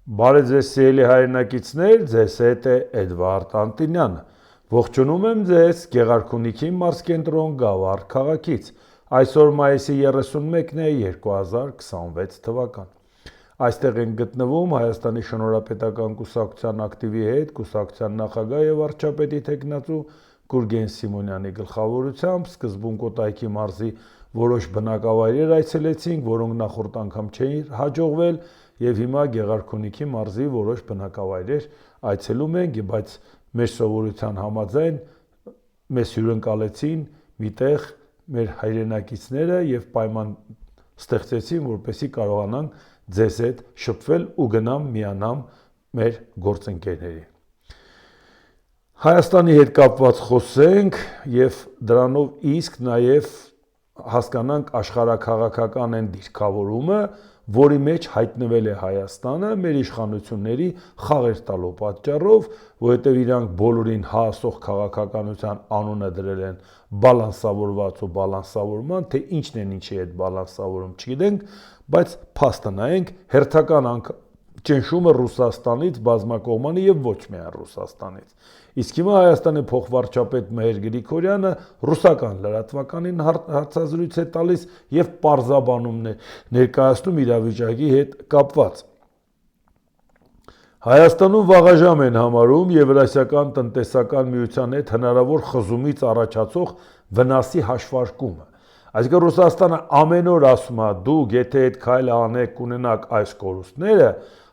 Բարև ձեզ սիրելի հայրենակիցներ, ձեզ հետ է Էդվարդ Անտինյանը։ Ողջունում եմ ձեզ Գեղարքունիքի մարզկենտրոն Գավառ քաղաքից։ Այսօր մայիսի 31-ն է 2026 թվական։ Այստեղ են գտնվում Հայաստանի Շնորհապետական կուսակցության ակտիվի հետ կուսակցության նախագահ եւ վարչապետի տեխնացու Գուրգեն Սիմոնյանի գլխավորությամբ սկզբում Կոտայքի մարզի որոշ բնակավայրեր այցելեցինք, որոնք նախորդ անգամ չէին հաջողվել, եւ հիմա Գեղարքունիքի մարզի որոշ բնակավայրեր այցելում ենք, բայց մեր սովորության համաձայն մեզ հյուրընկալեցին միտեղ մեր հայրենակիցները եւ պայման ստեղծեցին, որպեսզի կարողանանք ձեզ հետ շփվել ու գնամ միանամ մեր գործընկերներին։ Հայաստանի հետ կապված խոսենք եւ դրանով իսկ նաեւ հասկանանք աշխարհաքաղաքական են դիրքավորումը, որի մեջ հայտնվել է Հայաստանը մեր իշխանությունների խաղեր տալու պատճառով, որովհետև իրանք բոլորին հասող քաղաքականության անունը դրել են բալանսավորված ու բալանսավորման, թե ինչն են ինչի հետ բալանսավորում չգիտենք, բայց փաստը նայենք հերթական ճնշումը Ռուսաստանից, բազմակողմանի եւ ոչ միայն Ռուսաստանից։ Իսկ հիմա Հայաստանի փոխվարչապետ Մհեր Գրիգորյանը ռուսական լրատվականին հարցազրույց է տալիս եւ պարզաբանումներ ներկայացնում իրավիճակի հետ կապված։ Հայաստանում վաղաժամ են համարում Եվրասիական տնտեսական միության հետ հնարավոր խզումից առաջացող վնասի հաշվարկումը։ Այսինքն Ռուսաստանը ամեն օր ասում է, դուք եթե այդ քայլը անեք կունենաք այս կորուստները,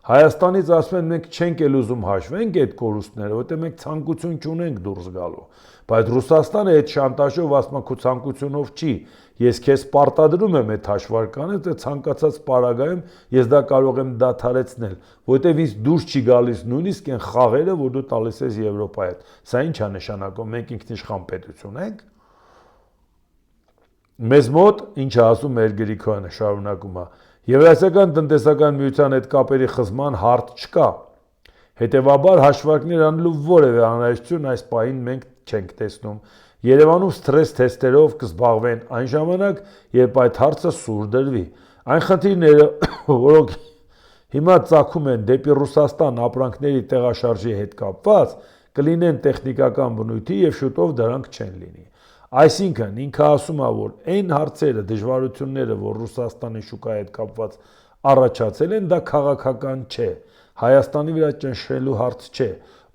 Հայաստանից ասում են մենք չենք էլ ուզում հաշվենք այդ կորուստները, որտեղ մենք ցանկություն չունենք դուրս գալու։ Բայց Ռուսաստանը այդ շանտաժով ասում է քո ցանկությունով չի, ես քեզ պարտադրում եմ այդ հաշվարկանը, թե ցանկացած պարագայում ես դա կարող եմ դադարեցնել, որտեղ ինձ դուրս չի գալիս նույնիսկ այն խաղերը, որ դու տալիս ես Եվրոպայի հետ։ Սա ինչ է նշանակում, մենք ինքնիշխան պետություն ենք։ Մեզ մոտ ինչ է ասում Մհեր Գրիգորյանը շարունակում է. Եվրասիական տնտեսական միության հետ կապերի խզման հարթ չկա։ Հետևաբար հաշվարկներ անելու որևէ անհրաժեշտություն այս պահին մենք չենք տեսնում։ Երևանում սթրես թեստերով կզբաղվեն այն ժամանակ, երբ այդ հարցը սուր դրվի։ Այն խնդիրները, որոնք հիմա ծագում են դեպի Ռուսաստան ապրանքների տեղաշարժի հետ կապված, կլինեն տեխնիկական բնույթի եւ շուտով դրանք չեն լինի։ Այսինքն ինքը ասում է, որ այն հարցերը, դժվարությունները, որ Ռուսաստանի շուկայի հետ կապված առաջացել են, դա քաղաքական չէ։ Հայաստանի վրա ճնշելու հարց չէ։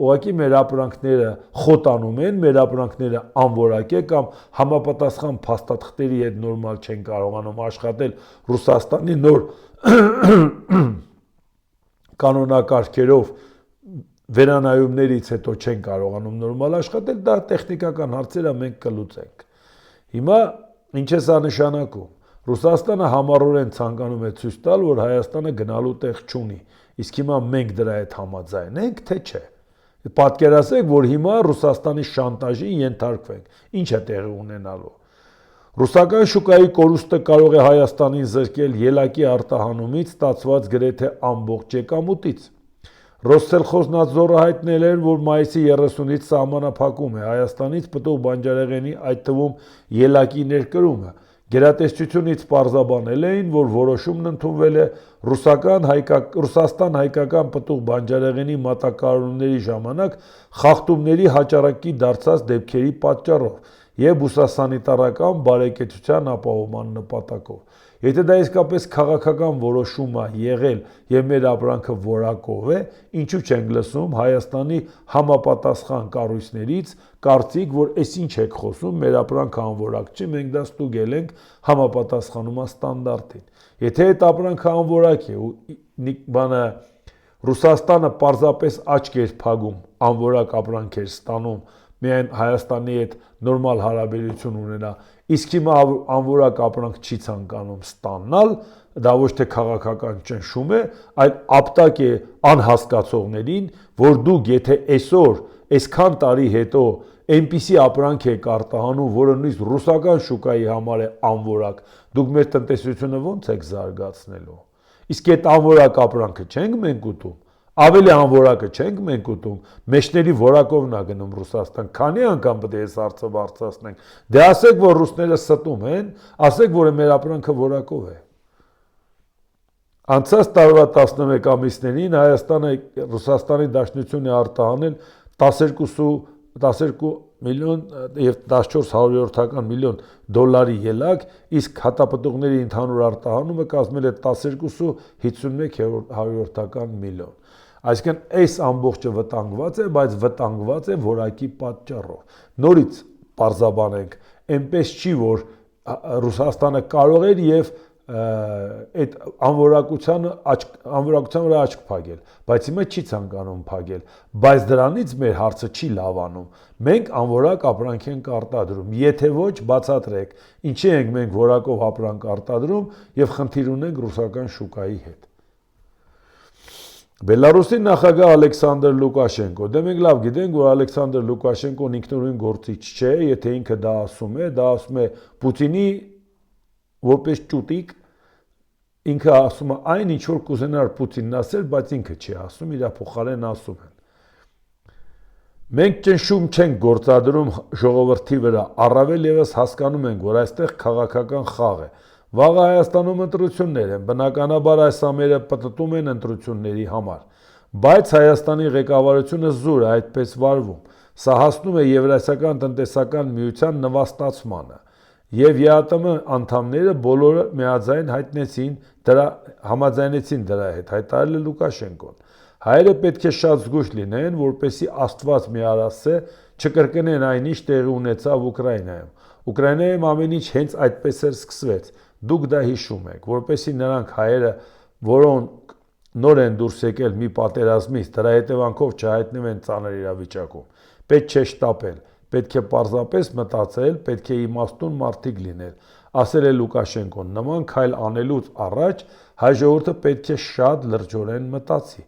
Ուղղակի մեր ապրանքները խոտանում են, մեր ապրանքները անորակ է կամ համապատասխան փաստաթղթերի հետ նորմալ չեն կարողանում աշխատել Ռուսաստանի նոր կանոնակարգերով վերանայումներից հետո չեն կարողանում նորմալ աշխատել, դա տեխնիկական հարցեր է, մենք կլուծենք։ Հիմա ինչ է սա նշանակում։ Ռուսաստանը համառորեն ցանկանում է ցույց տալ, որ Հայաստանը գնալու տեղ չունի։ Իսկ հիմա մենք դրա հետ համաձայն ենք, թե չէ։ Պատկերացրեք, որ հիմա Ռուսաստանի շանտաժին ենթարկվենք։ Ինչ է տեղի ունենալու։ Ռուսական շուկայի կորուստը կարող է Հայաստանին զրկել ելակի արտահանումից ստացված գրեթե ամբողջ եկամուտից։ Ռոսսելխոզնadzորը հայտնել էր, որ մայիսի 30-ից սահմանափակում է Հայաստանից պտուղ բանջարեղենի, այդ թվում ելակի ներկրումը։ Գերատեսչությունից պարզաբանել էին, որ որոշումն ընդունվել է Ռուսաստան հայկական պտուղ բանջարեղենի մատակարարումների ժամանակ խախտումների հաճառակի դարձած դեպքերի պատճառով եւ բուսասանիտարական բարեկեցության ապահովման նպատակով։ Եթե դա իսկապես քաղաքական որոշում է եղել եւ մեր ապրանքը որակով է, ինչու չենք լսում Հայաստանի համապատասխան կառույցներից կարծիք, որ էս ինչ եք խոսում, մեր ապրանքը անորակ չի, մենք դա ստուգել ենք, համապատասխանում է ստանդարտին։ Եթե այդ ապրանքը անորակ է ու բանը Ռուսաստանը պարզապես աչք էր փակում, անորակ ապրանք էր ստանում, միայն Հայաստանի հետ նորմալ հարաբերություն ունենա, իսկ հիմա անորակ ապրանք չի ցանկանում ստանալ, դա ոչ թե քաղաքական ճնշում է, այլ ապտակ է անհասկացողներին, որ դուք եթե այսօր, այսքան տարի հետո այնպիսի ապրանք եք արտահանում, որը նույնիսկ ռուսական շուկայի համար է անորակ, դուք մեր տնտեսությունը ո՞նց եք զարգացնելու։ Իսկ այդ անորակ ապրանքը չենք մենք ուտում։ Ավելի անորակը չենք մենք ուտում, մեջների որակովն է գնում Ռուսաստան, քանի անգամ պետք է այս հարցը բարձրացնենք։ Դե ասեք, որ ռուսները ստում են, ասեք, որ մեր ապրանքը որակով է։ Անցած տարվա 11 ամիսներին Հայաստանը Ռուսաստանի Դաշնությունը արտահանել 12 միլիոն եւ 14 միլիոն դոլարի ելակ, իսկ հատապտուղների ընդհանուր արտահանումը կազմել է 12,51 միլիոն։ Այսինքն այս ամբողջը վտանգված է, բայց վտանգված է որակի պատճառով։ Նորից պարզաբանենք, այնպես չի, որ Ռուսաստանը կարող էր եւ այդ անորակության վրա աչք փակել, բայց հիմա չի ցանկանում փակել, բայց դրանից մեր հարցը չի լավանում։ Մենք անորակ ապրանք ենք արտադրում, եթե ոչ բացատրեք, ինչի ենք մենք որակով ապրանք արտադրում եւ խնդիր ունենք ռուսական շուկայի հետ։ Բելարուսի նախագահ Ալեքսանդր Լուկաշենկո, դե մենք լավ գիտենք, որ Ալեքսանդր Լուկաշենկոն ինքնուրույն գործիչ չէ, եթե ինքը դա ասում է Պուտինի որպես ճուտիկ, ինքը ասում է այն, ինչ որ կուզենար Պուտինն ասել, բայց ինքը չի ասում, իր փոխարեն ասում են։ Մենք ճնշում չենք գործադրում ժողովրդի վրա, առավել եւս հասկանում ենք, որ այստեղ քաղաքական խաղ է։ Վաղը Հայաստանում ընտրություններ են, բնականաբար այս ամերը պտտում են ընտրությունների համար, բայց Հայաստանի ղեկավարությունը զուր է այդպես վարվում։ Սա հասնում է Եվրասիական տնտեսական միության նվաստացմանը։ Եվ ԵԱՏՄ անդամները բոլորը միաձայն համաձայնեցին դրա հետ, հայտարարել է Լուկաշենկոն։ Հայերը պետք է շատ զգույշ լինեն, որպեսզի Աստված մի արասե չկրկնեն այն, ինչ տեղի ունեցավ Ուկրաինայում։ Ուկրաինայում ամեն ինչ հենց այդպես էր սկսվեց։ Դուք դա հիշում եք, որպեսզի նրանք հայերը, որոնք նոր են դուրս եկել մի պատերազմից, դրա հետևանքով չհայտնվեն ծանր իրավիճակում։ Պետք չէ շտապել, պետք է պարզապես մտածել, պետք է իմաստուն մարդիկ լինել, ասել է Լուկաշենկոն, նման քայլ անելուց առաջ հայ ժողովուրդը պետք է շատ լրջորեն մտածի։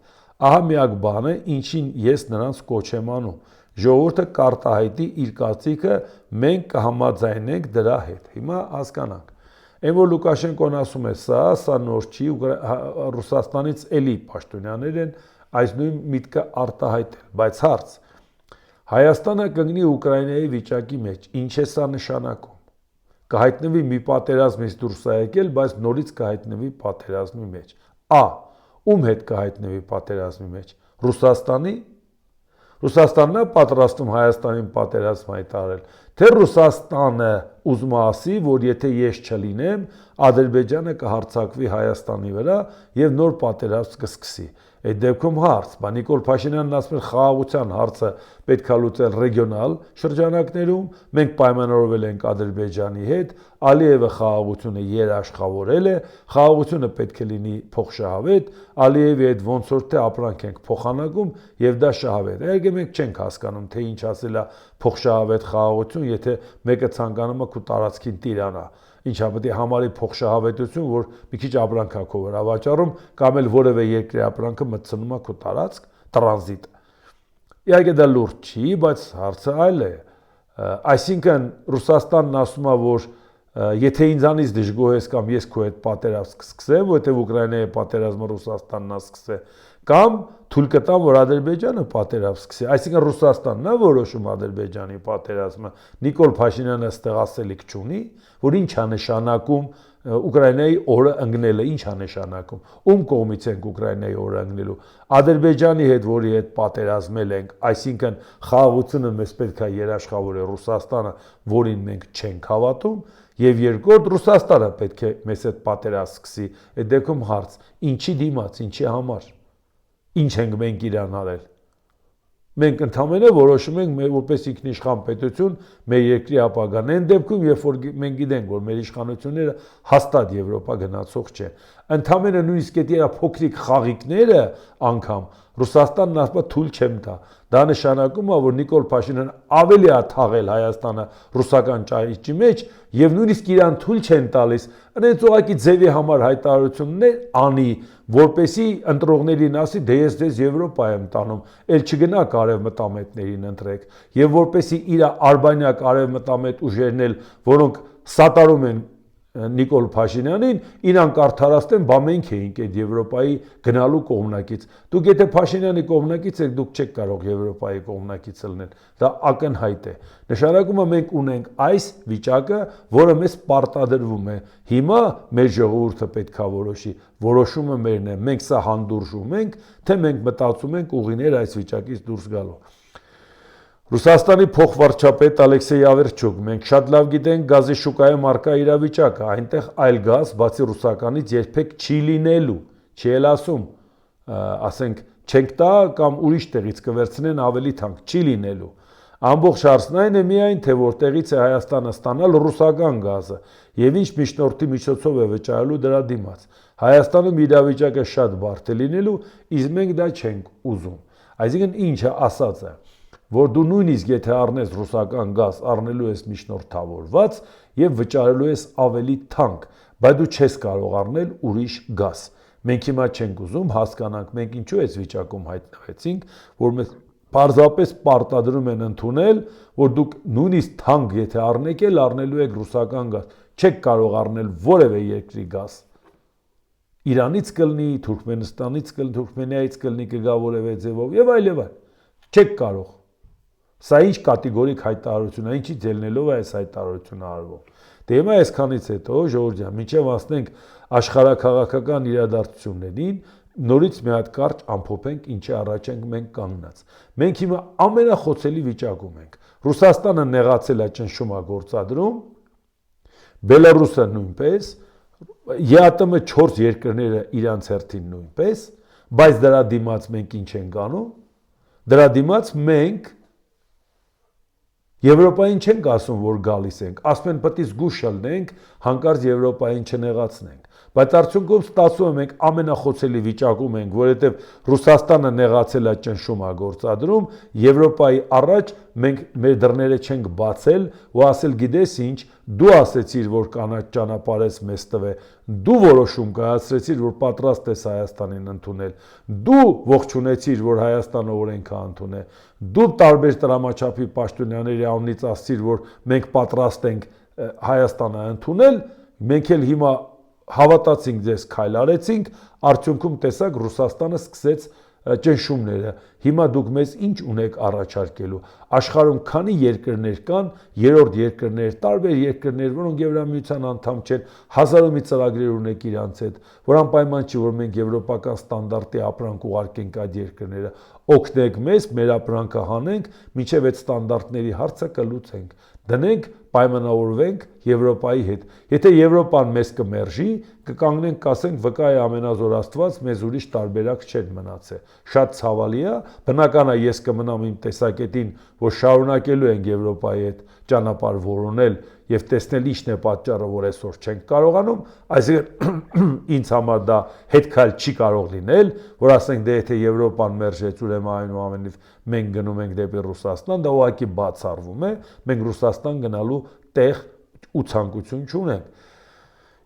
Ահա միակ բանը, ինչին ես նրանց կոչ եմ անում։ Ժողովուրդը կարտահայտի իր կարծիքը, մենք կհամաձայնենք դրա հետ։ Հիմա հասկանանք։ Այն որ Լուկաշենկոն ասում է, սա նոր չի, Ռուսաստանից էլի պաշտոնյաներ են այս նույն միտքը արտահայտել, բայց հարց Հայաստանը կգնի Ուկրաինայի վիճակի մեջ, ինչ է սա նշանակում։ Կհայտնվի մի պատերազմից դուրս եկել, բայց նորից կհայտնվի պատերազմի մեջ։ Ում հետ կհայտնվի պատերազմի մեջ։ Ռուսաստանի։ Ռուսաստանն է պատրաստում Հայաստանին պատերազմ հայտարարել, թե Ռուսաստանը ուզում է ասի, որ եթե ես չլինեմ, Ադրբեջանը կհարձակվի Հայաստանի վրա եւ նոր պատերազմ կսկսի։ Այդ դեպքում հարց, Նիկոլ Փաշինյանն ասում է խաղաղության հարցը պետք է լուծել ռեգիոնալ շրջանակներում, մենք պայմանավորվել ենք Ադրբեջանի հետ, Ալիևը խաղաղությունը երաշխավորել է, խաղաղությունը պետք է լինի փոխշահավետ, Ալիևի հետ ոնց որ թե ապրանք ենք փոխանակում եւ դա շահավետ։ Այգե մենք չենք հասկանում, թե ինչ ասել է փոխշահավետ խաղաղություն, եթե մեկը ցանկանում է քու տարածքին տիրանա։ Ինչա պետք է համարի փոխշահավետություն, որ մի քիչ ապրանք է քո վրա վաճառում, կամ էլ որևէ երկրի ապրանքը մտցնում է քո տարածք, տրանզիտ։ Իհարկե դա լուրջ չի, բայց հարցը այլ է։ Այսինքն Ռուսաստանն ասում է, որ եթե ինձանից դժգոհ ես կամ ես քո հետ պատերազմ կսկսեմ, որտեղ Ուկրաինայի պատերազմը Ռուսաստանն է սկսել, կամ թույլ կտամ, որ Ադրբեջանը պատերազմ սկսի։ Այսինքն Ռուսաստանն է որոշում Ադրբեջանի պատերազմը։ Նիկոլ Փաշինյանը այստեղ ասելիք չունի, որ ինչ է նշանակում Ուկրաինայի օրը ընկնելը, ինչ է նշանակում։ Ում կողմից ենք Ուկրաինայի օրը ընկնելու։ Ադրբեջանի հետ, որի հետ պատերազմել ենք, այսինքն խաղաղությունը մեզ պետք է երաշխավորի Ռուսաստանը, որին մենք չենք հավատում, եւ երկրորդ Ռուսաստանը պետք է մեզ հետ պատերազմ սկսի։ Այդ դեպքում հարց, ինչի դիմաց, ինչի համար։ Ինչ ենք մենք իրան արել։ Մենք ընդհանրապես որոշում ենք որպես ինքնիշխան պետություն մեր երկրի ապագան։ Այն դեպքում, երբ որ մենք գիտենք, որ մեր իշխանությունները հաստատ Եվրոպա գնացող չեն, ընդհանրապես նույնիսկ այդ իրա փոքրիկ խաղիկները անգամ Ռուսաստանն ասում է թույլ չեմ տա։ Դա նշանակում է, որ Նիկոլ Փաշինյանը ավելի է թաղել Հայաստանը ռուսական ճահիճի մեջ եւ նույնիսկ իրան թույլ չեն տալիս այնց ուղղակի ձևի համար հայտարարություններ անի, որպեսի ընտրողներին ասի, դե ես ձեզ Եվրոպա եմ տանում, ել չգնա արևմտամետներին ընտրեք, եւ որպեսի իր արբանյակ արևմտամետ ուժերն էլ, որոնք սատարում են Նիկոլ Փաշինյանին, իրանք արդարացնեն, բա մենք էինք այդ Եվրոպայի գնալու կողմնակից։ Դուք եթե Փաշինյանի կողմնակից եք, դուք չեք կարող Եվրոպայի կողմնակից լինել։ Դա ակնհայտ է։ Նշանակում է մենք ունենք այս վիճակը, որը մեզ պարտադրվում է։ Հիմա մեր ժողովուրդը պետք է որոշի, որոշումը մերն է։ Մենք սա հանդուրժում ենք, թե մենք մտածում ենք ուղիներ այս վիճակից դուրս գալու։ Ռուսաստանի փոխվարչապետ Ալեքսեյ Ավերչուկ, մենք շատ լավ գիտենք գազի շուկայում առկա իրավիճակը, այնտեղ այլ գազ, բացի ռուսականից երբեք չի լինելու, չի էլ ասում, ասենք, չենք տա կամ ուրիշ տեղից կվերցնեն ավելի թանկ, չի լինելու։ Ամբողջ հարցն այն է միայն, թե որտեղից է Հայաստանը ստանալ ռուսական գազը եւ ինչ միջնորդի միջոցով է վճարելու դրա դիմաց։ Հայաստանում իրավիճակը շատ բարդ է լինելու, իսկ մենք դա չենք ուզում։ Այսինքն ինչը ասած է, որ դու նույնիսկ եթե առնես ռուսական գազ, առնելու ես միջնորդավորված եւ վճարելու ես ավելի թանկ, բայց դու չես կարող առնել ուրիշ գազ։ Մենք հիմա չենք ուզում հասկանանք, մենք ինչու այս վիճակում հայտնվեցինք, որ մեզ պարզապես պարտադրում են ընդունել, որ դուք նույնիսկ թանկ եթե առնեք էլ առնելու եք ռուսական գազ, չեք կարող առնել որևէ երկրի գազ։ Իրանից կլինի, Թուրքմենստանից կլինի, Թուրքմենիայից կլինի, կգա որևէ ձևով եւ այլ եւ այլ։ Չեք կարող։ Սա ինչ կատեգորիկ հայտարարություն է, ինչի ելնելով է այս հայտարարությունը արվում։ Դե հիմա այսքանից հետո ժողովուրդ ջան, մինչև ասնենք աշխարհաքաղաքական իրադարձություններին, նորից մի հատ կարճ ամփոփենք, ինչի առաջ ենք մենք կանգնած։ Մենք հիմա ամենախոցելի վիճակում ենք։ Ռուսաստանը նեղացել է ճնշումա գործադրում, Բելարուսը նույնպես, ԵԱՏՄ 4 երկրները իրանց հերթին նույնպես, բայց դրա դիմաց մենք ինչ ենք անում։ Դրա դիմաց մենք Եվրոպային չենք ասում, որ գալիս ենք, ասում են պետք է զգուշ լինենք, հանկարծ Եվրոպային չնեղացնենք։ Բայց արդյունքում ստացվում է մենք ամենախոցելի վիճակում ենք, որովհետև Ռուսաստանը նեղացել է ճնշումա գործադրում, Եվրոպայի առաջ մենք մեր դռները չենք բացել ու ասել գիտես ինչ, դու ասեցիր, որ կանաչ ճանապարհես մեզ տվե, դու որոշում կայացրեցիր, որ պատրաստ ես Հայաստանին ընդունել, դու ողջունեցիր, որ Հայաստանը օրենք է ընդունել, դու տարբեր տրամաչափի պաշտոնյաների անունից ասցիր, որ մենք պատրաստ ենք Հայաստանը ընդունել, մենք էլ հիմա հավատացինք ձեզ քայլ արեցինք, արդյունքում տեսակ Ռուսաստանը սկսեց ճնշումները։ Հիմա դուք մեզ ինչ ունեք առաջարկելու։ Աշխարհում քանի երկրներ կան, երրորդ երկրներ, տարբեր երկրներ, որոնք Եվրամիության անդամ չեն, հազարով մի ծրագրեր ունեք իրանց հետ, որ անպայման չի, որ մենք եվրոպական ստանդարտի ապրանք ուղարկենք այդ երկրները։ Օգնեք մեզ, մեր ապրանքը հանենք, մինչև այդ ստանդարտների հարցը կլուծենք։ Դնենք, պայմանավորվենք Եվրոպայի հետ։ Եթե Եվրոպան մեզ կմերժի, կկանգնենք, կասենք, վկա է ամենազոր Աստված, մեզ ուրիշ տարբերակ չեն մնացել։ Շատ ցավալի է, բնական է ես կմնամ իմ տեսակետին, որ շարունակելու ենք Եվրոպայի հետ ճանապարհ որոնել եւ տեսնել ինչն է պատճառը, որ այսօր չենք կարողանում, այսինքն ինձ համար դա հետքալ չի կարող լինել, որ ասենք դե եթե Եվրոպան մերժեց, ուրեմն այնուամենայնիվ մենք գնում ենք դեպի Ռուսաստան, դա ուղղակի բացառվում է, մենք Ռուսաստան գնալու տեղ ու ցանկություն չունենք։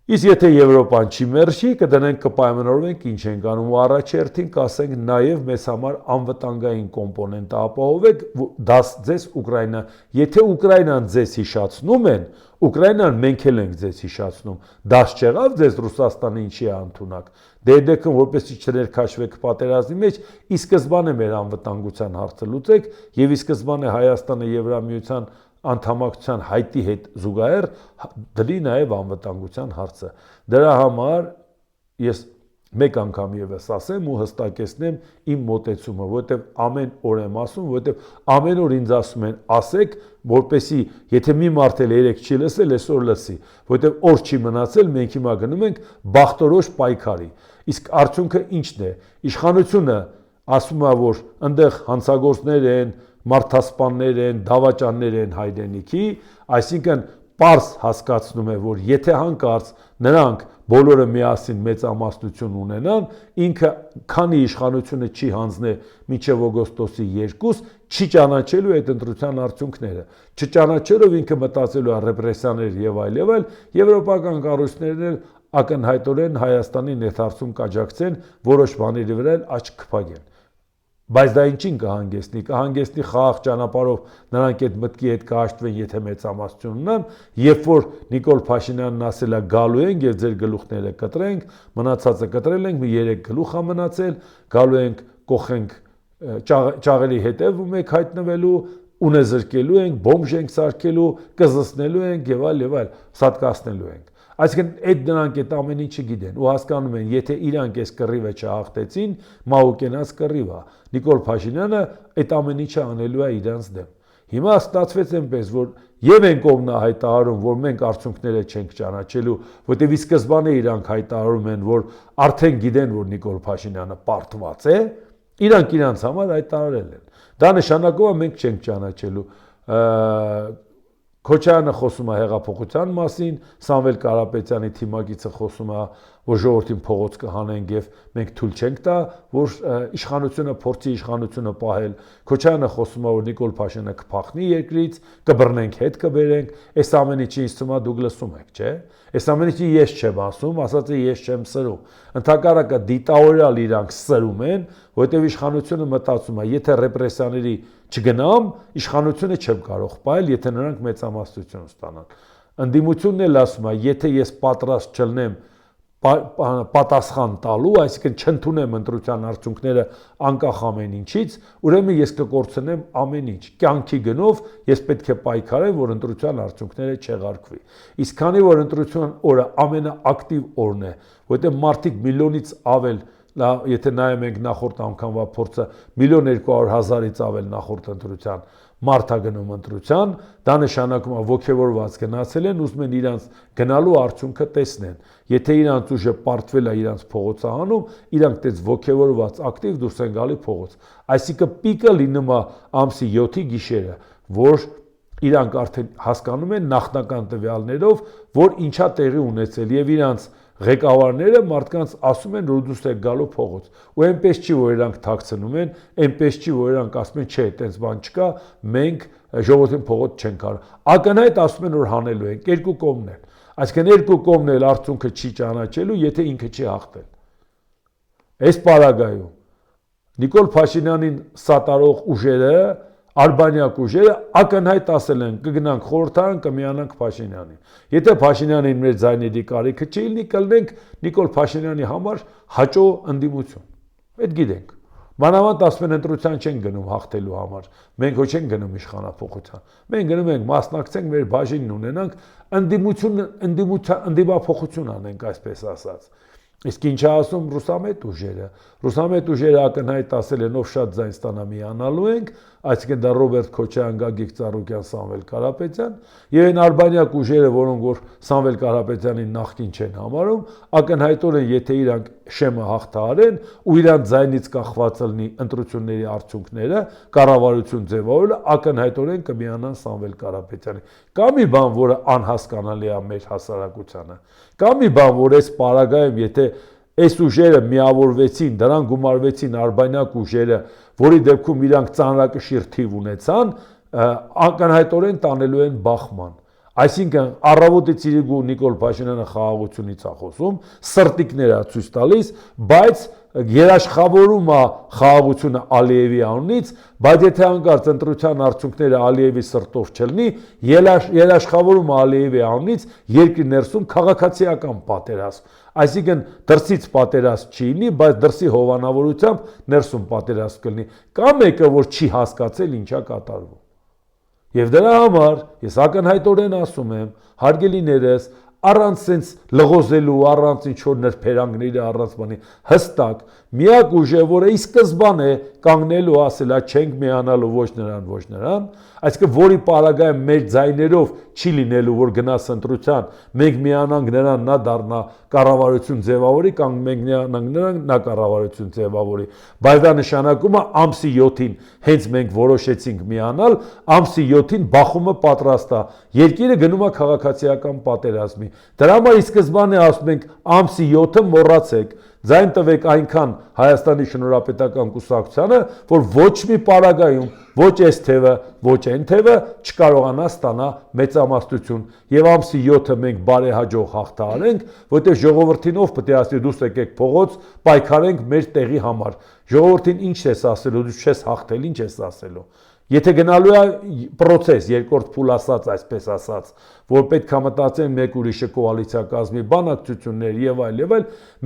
Իսկ եթե Եվրոպան չի մերժի, կդնենք կպայմանավորվենք ինչ ենք անում ու առաջերտին կասենք նաև մեզ համար անվտանգային կոմպոնենտ ապահովեք, դաս ձեզ Ուկրաինա, եթե Ուկրաինան ձեզ հիշացնում են, Ուկրաինան մենք էլ ենք ձեզ հիշացնում, դաս չեղավ ձեզ Ռուսաստանը ինչի է ընդունակ, դե դեպքում որպեսզի չներքաշվեք պատերազմի մեջ, ի սկզբանե մեր անվտանգության հարցը լուծեք եւ ի սկզբանե Հայաստանը Եվրամիության անդամակցության հայտի հետ զուգահեռ դրի նաև անվտանգության հարցը։ Դրա համար ես մեկ անգամ եւս ասեմ ու հստակեցնեմ իմ մոտեցումը, որովհետեւ ամեն օր եմ ասում, որովհետեւ ամեն օր ինձ ասում են, ասեք, որպեսի եթե մի մարդ էլ երեք չի լսել, այսօր լսի, որովհետեւ օր չի մնացել, մենք հիմա գնում ենք բախտորոշ պայքարի։ Իսկ արդյունքը ի՞նչն է։ Իշխանությունը ասում է, որ այնտեղ հանցագործներ են, մարդասպաններ են, դավաճաններ են հայրենիքի, այսինքն պարզ հասկացնում է, որ եթե հանկարծ նրանք բոլորը միասին մեծամասնություն ունենան, ինքը քանի իշխանությունը չի հանձնե մինչև օգոստոսի 2, չի ճանաչելու այդ ընտրության արդյունքները, չճանաչելով ինքը մտածելու է ռեպրեսիաներ եւ այլ, եվրոպական կառույցներն էլ ակնհայտորեն Հայաստանի ներդարձում կաջակցեն, որոշ բաների վրա էլ աչք կփակեն։ Բայց դա ինչին կհանգեցնի, կհանգեցնի խաղաղ ճանապարհով նրանք այդ մտքի հետ կհաշտվեն, եթե մեծամասնություն ունեն, երբ որ Նիկոլ Փաշինյանն ասել է գալու ենք եւ ձեր գլուխները կտրենք, մնացածը կտրել ենք, մի 3 գլուխ է մնացել, գալու ենք, կողենք ճաղերի հետևում եք հայտնվելու, ունեզրկելու ենք, բոմբ ենք սարքելու, կզսնելու ենք եւ այլ, սատկացնելու ենք։ Այսինքն այդ նրանք այդ ամեն ինչը գիտեն ու հասկանում են, եթե իրանք այս կռիվը չհաղթեցին, մահուկենաց կռիվ է։ Նիկոլ Փաշինյանը այդ ամեն ինչը անելու է իրանց դեմ։ Հիմա ստացվեց այնպես, որ եւ են կողմն հայտարարում, որ մենք արդյունքները չենք ճանաչելու, որտեղ ի սկզբանե իրանք հայտարարում են, որ արդեն գիտեն, որ Նիկոլ Փաշինյանը պարտված է, իրանք իրանց համար հայտարարել են։ Դա նշանակում է մենք չենք ճանաչելու։ Քոչարյանը խոսում է հեղափոխության մասին, Սամվել Կարապետյանի թիմակիցը խոսում է, որ ժողովրդին փողոց կհանենք եւ մենք թույլ չենք տա, որ իշխանությունը փորձի իշխանությունը պահել։ Քոչարյանը խոսում է, որ Նիկոլ Փաշինյանը կփախնի երկրից, կբռնենք, հետ կբերենք, այս ամեն ինչի ինձ թվում է դուք լսում եք, չէ՞։ Այս ամեն ինչի ես չեմ ասում, ասած է ես չեմ սրում։ Ընդհակառակը դիտավորյալ իրանք սրում են, որտեղ իշխանությունը մտածում է, եթե ռեպրեսիաների չգնամ, իշխանությունը չեմ կարող պահել, եթե նրանք մեծամասնություն ստանան։ Ընդդիմությունն էլ ասում է, եթե ես պատրաստ չլնեմ պատասխան տալու, այսինքն չընդունեմ ընտրության արդյունքները անկախ ամեն ինչից, ուրեմն ես կկորցնեմ ամեն ինչ։ Կյանքի գնով ես պետք է պայքարեմ, որ ընտրության արդյունքները չեղարկվի։ Իսկ քանի որ ընտրության օրը ամենաակտիվ օրն է, որտեղ մարդիկ միլիոնից ավել, եթե նայում ենք նախորդ անգամվա փորձը 1.200.000-ից ավել նախորդ ընտրության մարդ է գնում ընտրության, դա նշանակում է ոգևորված գնացել են, ուզում են իրանց գնալու արդյունքը տեսնեն։ Եթե իրանց ուժը պարտվել է իրանց փողոցահանում, իրանք դες ոգևորված ակտիվ դուրս են գալի փողոց։ Այսինքն պիկը լինում է ամսի 7-ի գիշերը, որ իրանք արդեն հասկանում են նախնական տվյալներով, որ ինչա տեղի ունեցել եւ իրանց ղեկավարները մարդկանց ասում են, որ դուք եք գալու փողոց։ Ու այնպես չի, որ իրանք թաքցնում են, այնպես չի, որ իրանք ասում են, չէ, այդպես բան չկա, մենք ժողովրդին փողոց չենք կարող։ Ակնհայտ ասում են, որ հանելու ենք, երկու կողմն են։ Այսինքն երկու կողմն էլ արդյունքը չի ճանաչելու, եթե ինքը չի հաղթել։ Այս պարագայում Նիկոլ Փաշինյանին սատարող ուժերը, արբանյակ ուժերը ակնհայտ ասել են, կգնանք խորհրդարան, կմիանանք Փաշինյանին։ Եթե Փաշինյանին մեր ձայների կարիքը չի լինի, կլինենք Նիկոլ Փաշինյանի համար հաճո ընդդիմություն։ Այդ գիտենք։ Մանավանդ ասում են ընտրության չեն գնում հաղթելու համար։ Մենք ոչ չենք գնում իշխանափոխության։ Մենք գնում ենք մասնակցենք մեր բաժինն ունենանք, ընդդիմափոխություն անենք, այսպես ասած։ Իսկ ինչ ասում ռուսամետ ուժերը։ Ռուսամետ ուժերը ակնհայտ ասել են, ով շատ ձայն ստանա միանալու ենք, այսինքն դա Ռոբերտ Քոչարյան, Գագիկ Ծառուկյան, Սամվել Կարապետյան, եւ այն արբանյակ ուժերը, որոնք որ Սամվել Կարապետյանին նախկին չեն համարում, ակնհայտորեն եթե իրանք շեմը հաղթահարեն ու իրանք ձայնից կախված լինի ընտրությունների արդյունքները, կառավարություն ձևավորելը, ակնհայտորեն կմիանան Սամվել Կարապետյանին։ Կա մի բան, որը անհասկանալի է մեր հասարակությանը։ Կա մի բան, որ այս պարագայում եթե այս ուժերը միավորվեցին, դրան գումարվեցին արբանյակ ուժերը, որի դեպքում իրանք ծանրակշիռ թիվ ունեցան, ակնհայտորեն տանելու են բախման։ Այսինքն առավոտի ծիրիգու Նիկոլ Փաշինյանը խաղաղությունից է խոսում, սրտիկներ է ցույց տալիս, բայց երաշխավորում է խաղաղությունը Ալիևի անունից, բայց եթե հանկարծ ընտրության արդյունքները Ալիևի սրտով չլինի, երաշխավորում է Ալիևի անունից երկրի ներսում քաղաքացիական պատերազմ։ Այսինքն դրսից պատերազմ չի լինի, բայց դրսի հովանավորությամբ ներսում պատերազմ կլինի։ Կա մեկը, որ չի հասկացել ինչա կատարվում։ Եվ դրա համար ես ակնհայտորեն ասում եմ, հարգելիներս, առանց sense լղոզելու, առանց ինչ-որ ներփերանգների, առանց բանի, հստակ միակ ուժը, որը ի սկզբանե կանգնելու ասել, չենք միանալու ոչ նրան, այսինքն որի պարագայում մեր ձայներով չի լինելու, որ գնաս ընտրության, մենք միանանք նրան, նա դառնա կառավարություն ձևավորի, կամ մենք միանանք նրան, նա կառավարություն ձևավորի, բայց դա նշանակում է ամսի 7-ին հենց մենք որոշեցինք միանալ, ամսի 7-ին բախումը պատրաստ է, երկիրը գնում է քաղաքացիական պատերազմի։ Դրա համար ի սկզբանե ասում ենք ամսի 7-ը մոռացեք, Ձայն տվեք այնքան Հայաստանի շնորհապետական կուսակցությանը, որ ոչ մի պարագայում, ոչ այս թևը, ոչ այն թևը չկարողանա ստանա մեծամասնություն եւ ամսի 7-ը մենք բարեհաջող հաղթահարենք, որտեղ ժողովրդին ով պետք է ասի դուս եկեք փողոց, պայքարենք մեր տեղի համար։ Ժողովրդին ինչ ես ասելու, դու չես հաղթել, ինչ ես ասելու։ Եթե գնալու է process, երկրորդ փուլ ասած, այսպես ասած, որ պետք է մտածեն մեկ ուրիշը կոալիցիա կազմի, բանակցություններ եւ այլ,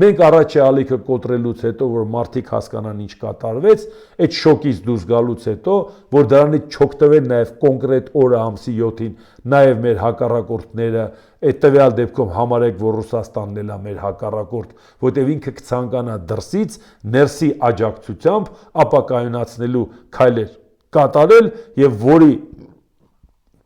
մենք առաջի ալիքը կոտրելուց հետո, որ մարդիկ հասկանան ինչ կատարվեց, այդ շոկից դուրս գալուց հետո, որ դրանից չօգտվեն նաեւ կոնկրետ օրը ամսի 7-ին, նաեւ մեր հակառակորդները, այդ տվյալ դեպքում համարեք, որ Ռուսաստանն էլ է մեր հակառակորդ, որտեղ ինքը կցանկանա դրսից, ներսի աջակցությամբ ապակայունացնելու քայլեր կատարել եւ որի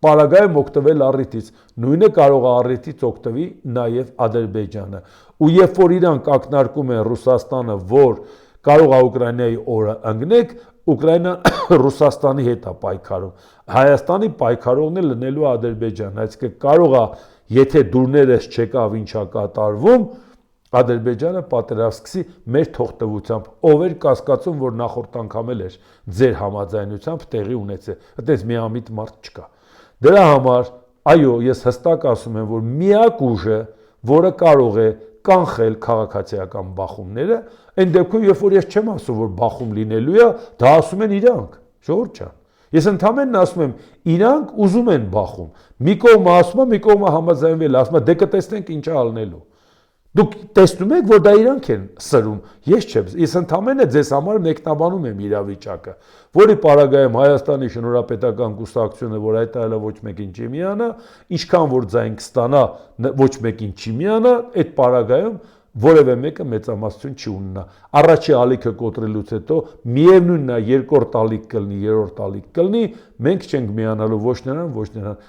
պարագայում օգտվել առիթից, նույնը կարող է առիթից օգտվի նաեւ Ադրբեջանը։ Ու երբ որ իրանք ակնարկում են Ռուսաստանը, որ կարող է Ուկրաինայի օրը ընկնեք, Ուկրաինան Ռուսաստանի հետ է պայքարում։ Հայաստանի պայքարողն է լնելու Ադրբեջան, այսինքն կարող է, եթե դուրներս չեկավ ինչա կատարվում, Ադրբեջանը պատերազմ սկսի մեր թողտվությամբ, ով էր կասկածում, որ նախորդ անգամ էլ էր ձեր համաձայնությամբ տեղի ունեցել, այդպես միամիտ մարդ չկա։ Դրա համար, այո, ես հստակ ասում եմ, որ միակ ուժը, որը կարող է կանխել քաղաքացիական բախումները, այն դեպքում, երբ որ ես չեմ ասում, որ բախում լինելու է, դա ասում են իրանք, ժողովուրդ ջան։ Ես ընդհանրապես ասում եմ, իրանք ուզում են բախում։ Մի կողմը ասում է, մի կողմը համաձայնվել, ասում է, դե կտեսնենք ինչ է ալնելու։ Դուք տեսնում եք, որ դա իրանք են սրում, ես չեմ, ես ընդհանրապես ձեզ համար մեկնաբանում եմ իրավիճակը, որի պարագայում Հայաստանի շնորհապետական կուսակցությունը, որ հայտարարել է ոչ մեկին չի միանա, ինչքան որ ձայն կստանա, ոչ մեկին չի միանա, այդ պարագայում որևէ մեկը մեծամասնություն չի ունենա։ Առաջի ալիքը կոտրելուց հետո միևնույնն է երկրորդ ալիք կլինի, երրորդ ալիք կլինի, մենք չենք միանալու ոչ նրան,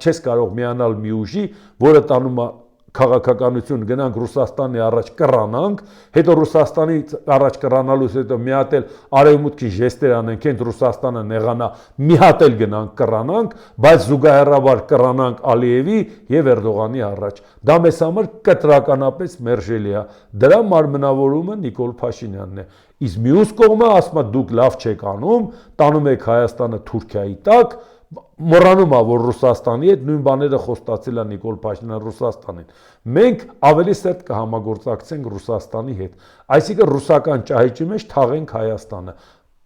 չես կարող միանալ մի ուժի, որը տանում է քաղաքականություն, գնանք Ռուսաստանի առաջ կռանանք, հետո Ռուսաստանից առաջ կռանալուց հետո մի հատ էլ արևմուտքի ժեստեր անենք, հենց Ռուսաստանը նեղանա, մի հատ էլ գնանք կռանանք, բայց զուգահեռաբար կռանանք Ալիևի եւ Էրդողանի առաջ։ Դա մեզ համար կտրականապես մերժելի է։ Դրա մարմնավորումը Նիկոլ Փաշինյանն է։ Իսկ մյուս կողմը ասում է դուք լավ չեք անում, տանում եք Հայաստանը Թուրքիայի տակ, մոռանում է, որ Ռուսաստանի հետ նույն բաները խոստացել է Նիկոլ Փաշինյանը Ռուսաստանին։ Մենք ավելի սերտ կհամագործակցենք Ռուսաստանի հետ։ Այսինքն ռուսական ճահիճի մեջ թաղենք Հայաստանը։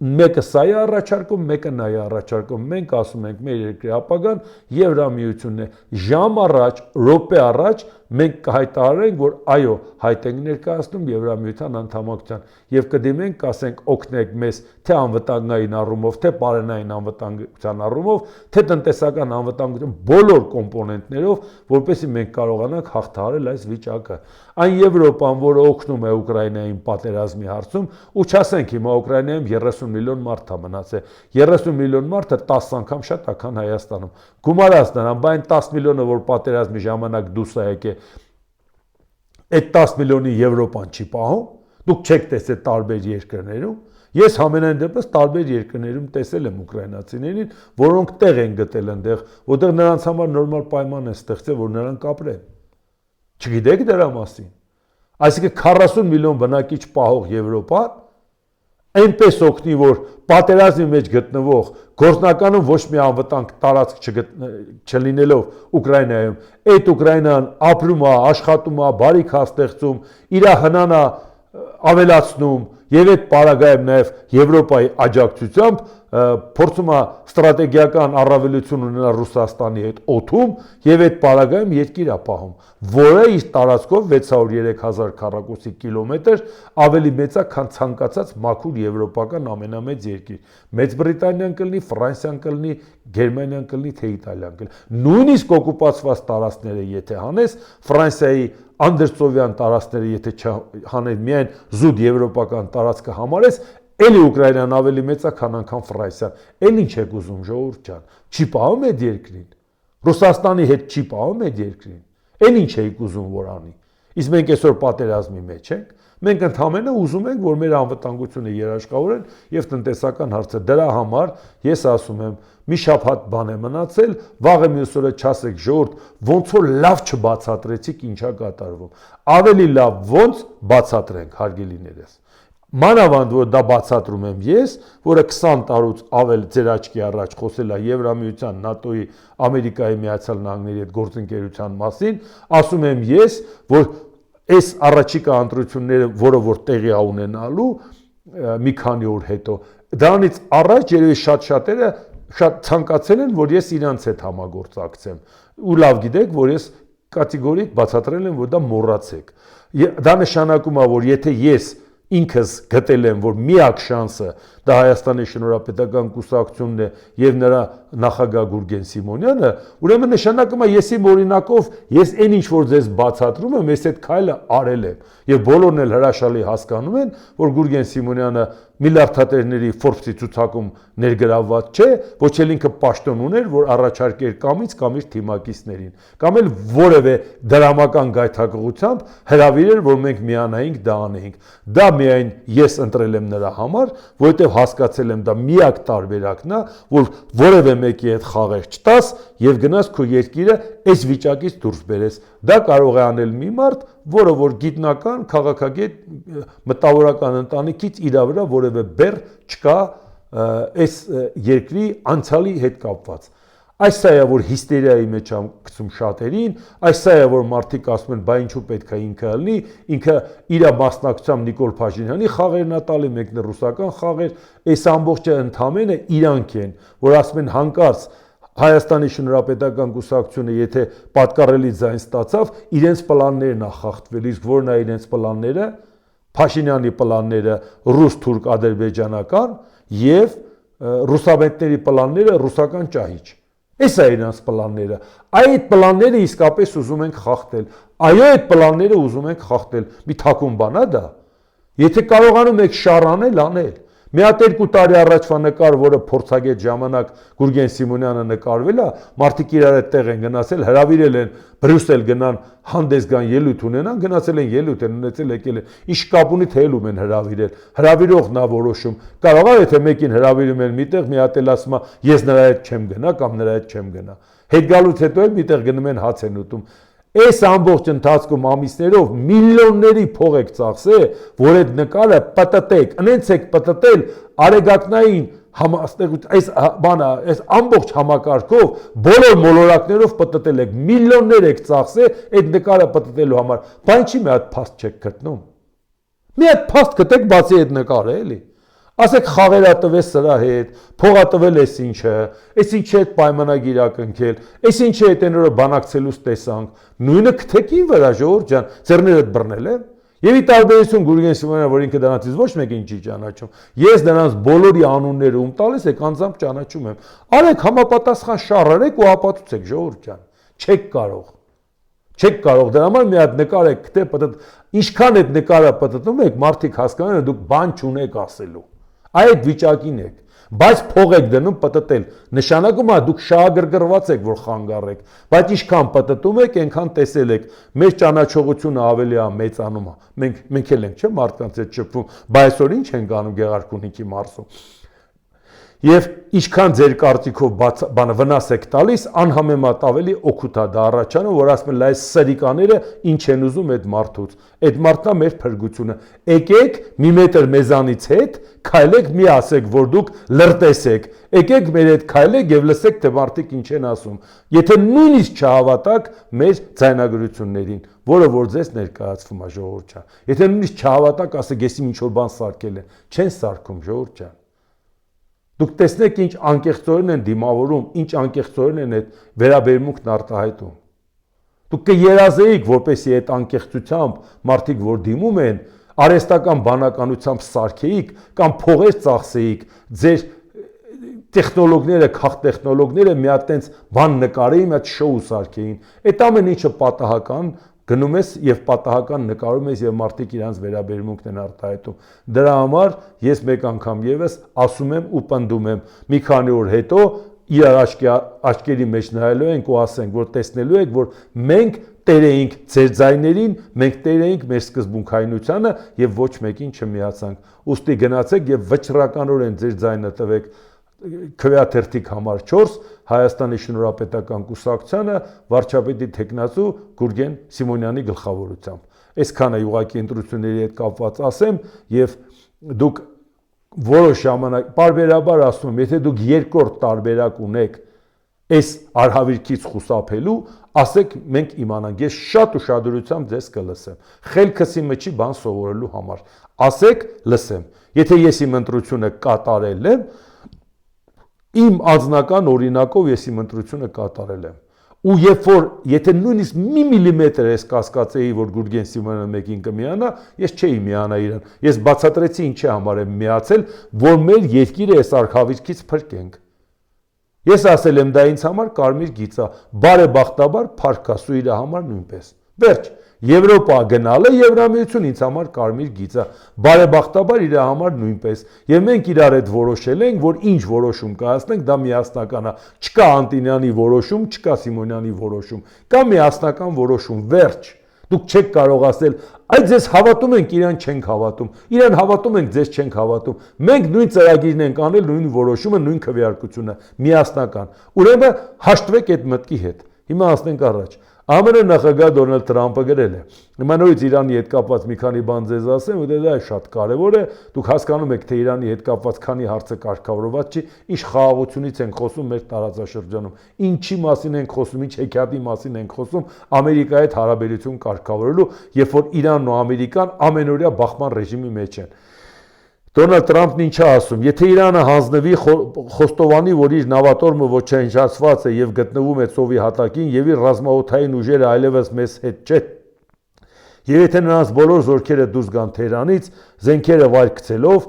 Մեկը սա է առաջարկում, մեկը նա է առաջարկում։ Մենք ասում ենք մեր երկրի ապագան Եվրամիությունն է։ Ժամ առաջ, րոպե առաջ մենք կհայտարարենք, որ այո, հայտ ենք ներկայացնում Եվրամիության անդամակցության եւ կդիմենք, կասենք օգնեք մեզ թե անվտանգային առումով, թե պարենային անվտանգության առումով, թե տնտեսական անվտանգության բոլոր կոմպոնենտներով, որպեսզի մենք կարողանանք հաղթահարել այս վիճակը։ Այն Եվրոպան, որը օգնում է Ուկրաինային պատերազմի հարցում, ու չասենք հիմա Ուկրաինայում 30 միլիոն մարդ է մնացել։ 30 միլիոն մարդը 10 անգամ շատ է, քան Հայաստանում։ Գումարած նրան, բայց 10 միլիոնը, որ պատերազմի ժամանակ դուրս է եկել, այդ 10 միլիոնի Եվրոպան չի պահում։ Դուք չեք տեսել տարբեր երկրներում։ Ես համենայն դեպս տարբեր երկրներում տեսել եմ ուկրաինացիներին, որոնք տեղ են գտել այնտեղ, որտեղ նրանց համար նորմալ պայման է ստեղծել, որ նրանք ապրեն։ Չգիտեք դրա մասին։ Այսինքն 40 միլիոն բնակիչ պահող Եվրոպան այնպես օգնի, որ պատերազմի մեջ գտնվող գործնականում ոչ մի անվտանգ տարածք չլինելով Ուկրաինայում, այդ Ուկրաինան ապրում է, աշխատում է, բարիք է ստեղծում, իր հնանը ավելացնում եւ այդ պարագայում նաեւ Եվրոպայի աջակցությամբ փորձում է ստրատեգիական առավելություն ունենալ Ռուսաստանի հետ օդում եւ այդ պարագայում երկիր է պահում, որը իր տարածքով 603,000 քառակուսի կիլոմետր ավելի մեծ է, քան ցանկացած մաքուր եվրոպական ամենամեծ երկիր։ Մեծ Բրիտանիան կլինի, Ֆրանսիան կլինի, Գերմանիան կլինի, թե Իտալիան կլինի։ Նույնիսկ օկուպացված տարածքները եթե հանես, Ֆրանսիայի անդրծովյան տարածքները եթե չհանես, միայն զուտ եվրոպական տարածքը համարես, էլի Ուկրաինան ավելի մեծ է, քան անգամ Ֆրանսիան։ Էլ ինչ եք ուզում, ժողովուրդ ջան։ Չի պահում այդ երկրին։ Ռուսաստանի հետ չի պահում այդ երկրին։ Էլ ինչ եք ուզում որ անի։ Իսկ մենք այսօր պատերազմի մեջ ենք։ Մենք ընդհանրապես ուզում ենք, որ մեր անվտանգությունը երաշխավորեն եւ տնտեսական հարցը դրա համար ես ասում եմ մի շաբաթ բան է մնացել, վաղը մյուս օրը չասեք ժողովուրդ, ոնց որ լավ չբացատրեցիք ինչա կատարվում։ Ավելի լավ ոնց բացատրենք, հարգելիներս։ Մանավանդ որ դա բացատրում եմ ես, որը 20 տարուց ավել ձեր աչքի առաջ խոսել է Եվրամիության, ՆԱՏՕ-ի, Ամերիկայի Միացյալ Նահանգների հետ գործընկերության մասին, ասում եմ ես, որ այս առաջիկա ընտրությունները, որը որ տեղի ունենալու մի քանի օր հետո, դրանից առաջ երևի շատ-շատերը շատ ցանկացել են, որ ես իրանց հետ համագործակցեմ։ Ու լավ գիտեք, որ ես կատեգորիկ բացատրել եմ, որ դա մոռացեք։ Դա նշանակում է, որ եթե ես ինքս գտել եմ, որ միակ շանսը դա Հայաստանի շնորհապետական կուսակցությունն է եւ նրա նախագահ Գուրգեն Սիմոնյանը, ուրեմն նշանակում է ես իմ օրինակով ես այն ինչ որ ձեզ բացատրում եմ, ես այդ քայլը արել եմ եւ բոլորն էլ հրաշալի հասկանում են, որ Գուրգեն Սիմոնյանը միլիարդատերների Forbes-ի ցուցակում ներգրավված չէ, ոչ էլ ինքը պաշտոն ուներ, որ առաջարկեր կամից կամ իր թիմակիցներին, կամ էլ որևէ դրամական գայթակղությամբ հրավիրեր, որ մենք միանայինք դա անեինք։ Դա միայն ես ընտրել եմ նրա համար, որովհետև հասկացել եմ դա միակ տարբերակն է, որ որևէ մեկի հետ խաղեր չտաս եւ գնաս քո երկիրը այս վիճակից դուրս բերես։ Դա կարող է անել մի մարդ, որը որ գիտնական, քաղաքագետ, մտավորական ընտանիքից իր վրա որևէ բեռ չկա այս երկրի անցյալի հետ կապված։ Այս է որ հիստերիայի մեջ գցում շատերին, այս է որ մարդիկ ասում են, բա ինչու պետք է ինքը լինի, ինքը իր մասնակցությամբ Նիկոլ Փաշինյանի խաղերն է տալի, մեկն է ռուսական խաղեր, այս ամբողջը ընդհանրապես իրանք են, որ ասում են հանկարծ Հայաստանի շնորհապետական կուսակցությունը, եթե պատկառելի ձայն ստացավ, իրենց պլաններն է խախտվել, իսկ որն է իրենց պլանները, Փաշինյանի պլանները ռուս-թուրք ադրբեջանական եւ ռուսաբետների պլանները ռուսական ճահիճ։ Այս է իրենց պլանները։ Այդ պլանները իսկապես ուզում ենք խախտել։ Այո, այդ պլանները ուզում ենք խախտել։ Մի թակուն բան է դա։ Եթե կարողանում եք շառանել, անել։ Մի հատ 2 տարի առաջվա նկար, որը փորձագետ ժամանակ Գուրգեն Սիմոնյանը նկարվել է, մարդիկ իրար հետ տեղ են գնացել, հրավիրել են Բրյուսել գնան, հանդես գան, ելույթ ունենան, գնացել են ելույթ են ունեցել, եկել են։ Ինչ կապ ունի թե ելում են հրավիրել։ Հրավիրողն է որոշում։ Կարող է եթե մեկին հրավիրում են միտեղ, մի հատ էլ ասում է, ես նրա հետ չեմ գնա կամ նրա հետ չեմ գնա։ Հետ գալուց հետո էլ միտեղ գնում են հաց են ուտում։ Այս ամբողջ ընթացքում ամիսներով միլիոնների փող եք ծախսել, որ այդ նկարը պտտեք, ընենց եք պտտել արեգակնային այս բանը, այս ամբողջ համակարգով բոլոր մոլորակներով պտտել եք, միլիոններ եք ծախսել այդ նկարը պտտելու համար, բա ինչի մի հատ փաստ չեք գտնում։ Մի հատ փաստ գտեք բացի այդ նկարը, էլի։ Ասեք խաղերա տվես սրա հետ, փողա տվել էս ինչը, էս ինչի հետ պայմանագիր ակնքել, էս ինչի հետ այն օրը բանակցելուց տեսանք, նույնը քթեքի վրա ժողովուրդ ջան, ձեռներդ բռնել եմ։ Եվ ի տարբերություն Գուրգեն Սիմոնյանը, որ ինքը դրանից ոչ մեկին չի ճանաչում, ես նրանց բոլորի անունները ում տալիս եք անձամբ ճանաչում եմ։ Արեք համապատասխան շառարեք ու ապացուցեք ժողովուրդ ջան։ Չեք կարող։ Չեք կարող դրա համար մի հատ նկար եք գտե պտտ, ինչքան այդ նկարը պտտում եք, մարդիկ հասկանում են դուք բան չունեք ասելու։ Այդ վիճակին եք, բայց փող եք դնում պտտել, նշանակում է դուք շահագրգռված եք, որ խանգարեք, բայց ինչքան պտտում եք, այնքան տեսել եք, մեր ճանաչողությունը ավելի է մեծանում, մենք էլ ենք, չէ՞, մարդկանց հետ շփվում, բայց այսօր ինչ ենք անում Գեղարքունիքի մարզում։ Եվ ինչքան ձեր կարծիքով բանը վնաս եք տալիս, անհամեմատ ավելի օգուտ է դա առաջանում, որ ասում են այս սրիկաները ինչ են ուզում այդ մարդուց։ Այդ մարդն է մեր փրկությունը։ Եկեք մի մետր մեզանից հետ, քայլեք, մի ասեք, որ դուք լրտես եք։ Եկեք մեր հետ քայլեք եւ լսեք, թե մարդիկ ինչ են ասում։ Եթե նույնիսկ չհավատաք մեր ձայնագրություններին, որը որ ձեզ ներկայացվում է ժողովուրդ ջան։ Եթե նույնիսկ չհավատաք, ասեք, ես ինչ որ բան սարքել եմ։ Չեն սարքում ժողովուրդ ջան։ Դուք տեսնեք ինչ անկեղծորեն են դիմավորում, ինչ անկեղծորեն են այդ վերաբերմունքն արտահայտում։ Դուք կերազեիք, որպեսզի այդ անկեղծությամբ մարդիկ, որ դիմում են, արհեստական բանականությամբ սարքեիք կամ փողեր ծախսեիք, ձեր տեխնոլոգները, քաղտեխնոլոգները մի հատ տենց բան նկարեին, մի հատ շոու սարքեին։ Այդ ամեն ինչը պատահական գնում ես եւ պատահական նկարում ես եւ մարդիկ իրանց վերաբերմունքն են արտահայտում։ Դրա համար ես մեկ անգամ եւս ասում եմ ու պնդում եմ, մի քանի օր հետո իրար աչքերի մեջ նայելու ենք ու ասենք, որ տեսնելու եք, որ մենք տեր էինք ձեր ձայներին, մենք տեր էինք մեր սկզբունքայնությանը եւ ոչ մեկին չմիացանք։ Ուստի գնացեք եւ վճռականորեն ձեր ձայնը տվեք քվեաթերթիկ համար 4 Հայաստանի Շնորհապետական կուսակցությանը վարչապետի տեխնացու Գուրգեն Սիմոնյանի գլխավորությամբ։ Այսքանը ուղղակի ընտրությունների հետ կապված ասեմ եւ դուք որոշ ժամանակ բարբերաբար ասում եմ, եթե դուք երկրորդ տարբերակ ունեք այս արհավիրքից խուսափելու, ասեք մենք իմանանք, ես շատ ուշադրությամբ ձեզ կլսեմ։ Խելքսի մեջի բան սովորելու համար։ Ասեք, լսեմ։ Եթե ես իմ ընտրությունը կատարել եմ, իմ անձնական օրինակով ես իմ ընտրությունը կատարել եմ։ Ու երբ որ եթե նույնիսկ մի միլիմետր ես կասկածեի, որ Գուրգեն Սիմոնյանը մեկին կմիանա, ես չէի միանա իրան։ Ես բացատրեցի ինչի համար եմ միացել, որ մեր երկիրը այս արխավիրքից փրկենք։ Ես ասել եմ դա ինձ համար կարմիր գիծ է, բարեբախտաբար փառքասու իր համար նույնպես։ Վերջ, Եվրոպա գնալը Եվրամիություն ինձ համար կարմիր գիծ է, բարեբախտաբար իր համար նույնպես։ Եվ մենք իրար հետ որոշել ենք, որ ինչ որոշում կայացնենք, դա միասնական է։ Չկա Անտինյանի որոշում, չկա Սիմոնյանի որոշում, կա միասնական որոշում, վերջ։ Դուք չեք կարող ասել, այդ ձեզ հավատում ենք, իրան չենք հավատում, իրան հավատում ենք, ձեզ չենք հավատում։ Մենք նույն ծրագիրն ենք անել, նույն որոշումը, նույն քվեարկությունը, միասնական։ Ուրեմն հաշտվեք այդ մտքի հետ։ Հիմա ասենք առաջ։ ԱՄՆ նախագահ Դոնալդ Թրամփը գրել է։ Հիմա նորից Իրանի հետ կապված մի քանի բան ձեզ ասեմ, որտեղ դա շատ կարևոր է։ Դուք հասկանում եք, թե Իրանի հետ կապված քանի հարցը կարգավորված չի, ինչ խաղաղությունից են խոսում մեր տարածաշրջանում, ինչի մասին են խոսում, ինչ հեքիաթի մասին են խոսում Ամերիկայի հետ հարաբերություն կարգավորելու, երբ որ Իրանն ու Ամերիկան ամենօրյա բախման ռեժիմի մեջ են։ Դոնալդ Թրամփն ինչ է ասում, եթե Իրանը հանձնվի խոստովանի, որ իր նավատորմը ոչնչացված է եւ գտնվում է ծովի հատակին եւ իր ռազմաօդային ուժերը այլևս մեզ հետ չէ, եւ եթե նրանց բոլոր զորքերը դուրս գան Թեհրանից, զենքերը վայր գցելով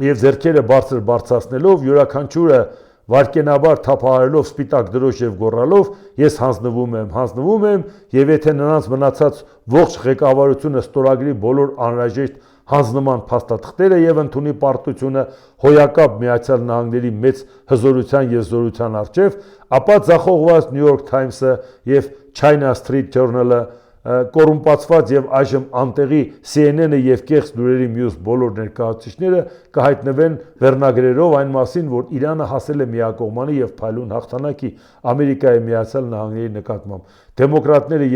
եւ ձեռքերը բարձր բարձրացնելով, յուրաքանչյուրը վարկենաբար թափահարելով սպիտակ դրոշ եւ գոռալով, ես հանձնվում եմ եւ եթե նրանց մնացած ողջ ղեկավարությունը ստորագրի բոլոր անհրաժեշտ հանձնման փաստաթղթերը եւ ընդունի պարտությունը հոյակապ Միացյալ Նահանգների մեծ հզորության եւ զորության առջեւ, ապա ձախողված New York Times-ը եւ China Street Journal-ը, կոռումպացված եւ այժմ անտեղի CNN-ը եւ կեղծ լուրերի մյուս բոլոր ներկայացուցիչները կհայտնվեն վերնագրերով այն մասին, որ Իրանը հասել է միակողմանի եւ փայլուն հաղթանակի Ամերիկայի Միացյալ Նահանգների նկատմամբ։ Դեմոկրատները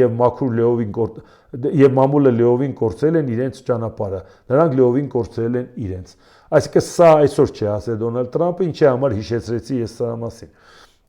եւ մամուլը լիովին կորցրել են իրենց ճանապարհը։ Նրանք լիովին կորցրել են իրենց։ Այսինքն սա այսօր չի ասել Դոնալդ Թրամփը, ինչի համար հիշեցրեցի ես սա մասին։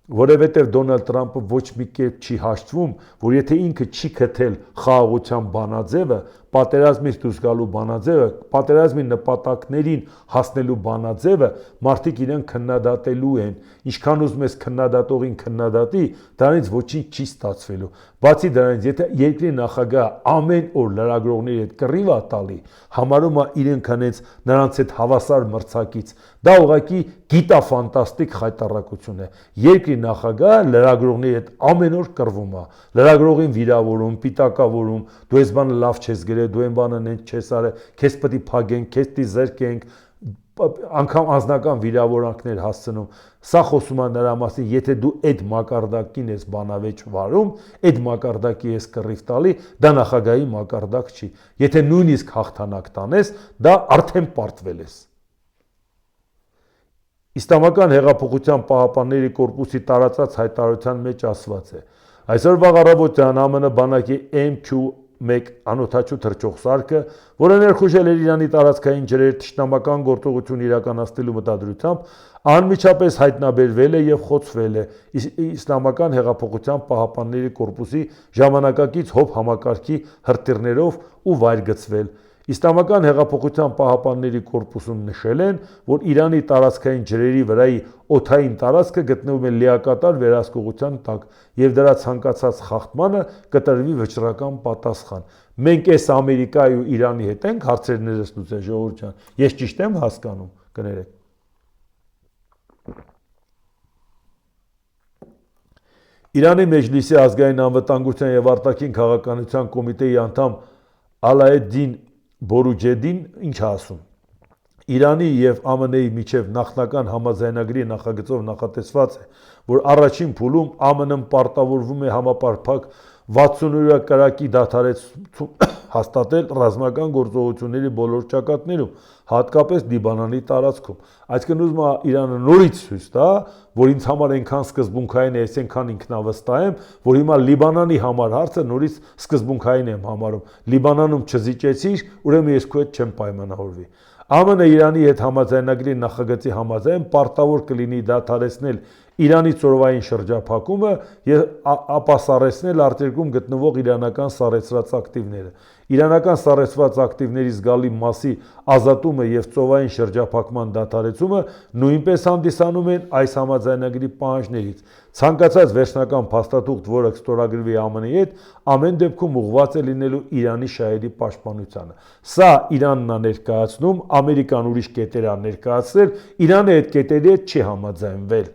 Որովհետև Դոնալդ Թրամփը ոչ մի կերպ չի հաշտվում, որ եթե ինքը չի քթել խաղաղության բանաձևը, պատերազմից դուրս գալու բանաձևը, պատերազմի նպատակներին հասնելու բանաձևը, մարդիկ իրեն քննադատելու են, ինչքան ուզում ես քննադատողին քննադատի, դրանից ոչինչ չի ստացվելու։ Բացի դրանից, եթե երկրի նախագահը ամեն օր լրագրողների հետ կռիվ է տալի, համարում է իրեն քանեց նրանց հետ հավասար մրցակից, դա ուղղակի գիտաֆանտաստիկ խայտառակություն է։ Երկրի նախագահը լրագրողների հետ ամեն օր կռվում է, լրագրողին վիրավորում, պիտակավորում, դու այս բանը լավ չես գրել, դու այն բանը նենց չես արել, քեզ պետք է փագենք, քեզ պետք է զրկենք, անգամ անձնական վիրավորանքներ հասցնում։ Սա խոսում է նրա մասին, եթե դու այդ մակարդակին ես բանավեճ վարում, այդ մակարդակի ես կռիվ տալի, դա նախագահի մակարդակ չի։ Եթե նույնիսկ հաղթանակ տանես, դա արդեն պարտվել ես։ Իսլամական հեղափոխության պահապանների կորպուսի տարածած հայտարարության մեջ ասված է. այսօր վաղ առավոտյան ԱՄՆ բանակի MQ-1 անօդաչու թռչող սարքը, որը ներխուժել էր Իրանի տարածքային ջրեր թշնամական գործողություն իրականացնելու մտադրությամբ, անմիջապես հայտնաբերվել է եւ խոցվել է Իսլամական հեղափոխության պահապանների կորպուսի ժամանակակից հոբ համակարգի հրթիռներով ու վայր գցվել։ Իսլամական հեղափոխության պահապանների կորպուսում նշել են, որ Իրանի տարածքային ջրերի վրայի օդային տարածքը գտնվում է լիակատար վերահսկողության տակ եւ դրա ցանկացած խախտմանը կտրվի վճռական պատասխան։ Մենք այս Ամերիկայի ու Իրանի հետ ենք հարցերներս լուծել, ժողովուրդ ջան։ Ես ճիշտ եմ հասկանում, կներեք։ Իրանի Մեջլիսի ազգային անվտանգության եւ արտաքին քաղաքականության կոմիտեի անդամ Ալաեդդին Բորուջեդին ինչ ասում։ Իրանի եւ ԱՄՆ-ի միջև նախնական համաձայնագրի նախագծով նախատեսված է, որ առաջին փուլում ԱՄՆ-ն պարտավորվում է համապարփակ 60-օրյա կրակի դադարեցում հաստատել ռազմական գործողությունների բոլոր ճակատներում, հատկապես Լիբանանի տարածքում։ Այսինքն ուզում է Իրանը նորից ցույց տա, որ ինձ համար այնքան սկզբունքային է, այսինքն ինքնավստահ եմ, որ հիմա Լիբանանի համար հարցը նորից սկզբունքային եմ համարում։ Լիբանանում չզիջեցիր, ուրեմն ես քո հետ չեմ պայմանավորվի։ ԱՄՆ Իրանի հետ համաձայնագրի նախագծի համաձայն պարտավոր կլինի դադարեցնել Իրանի ծովային շրջափակումը եւ ապասառեցնել արտերկրում գտնվող իրանական սառեցրած ակտիվները։ Իրանական սառեցված ակտիվների զգալի մասի ազատումը եւ ծովային շրջափակման դադարեցումը նույնպես հանդիսանում են այս համաձայնագրի պահանջներից։ Ցանկացած վերջնական փաստաթուղթ, որը կստորագրվի ԱՄՆ-ի հետ, ամեն դեպքում ուղղված է լինելու Իրանի շահերի պաշտպանությանը։ Սա Իրանն է ներկայացնում, Ամերիկան ուրիշ կետեր է ներկայացրել, Իրանը այդ կետերի հետ չի համաձայնվել։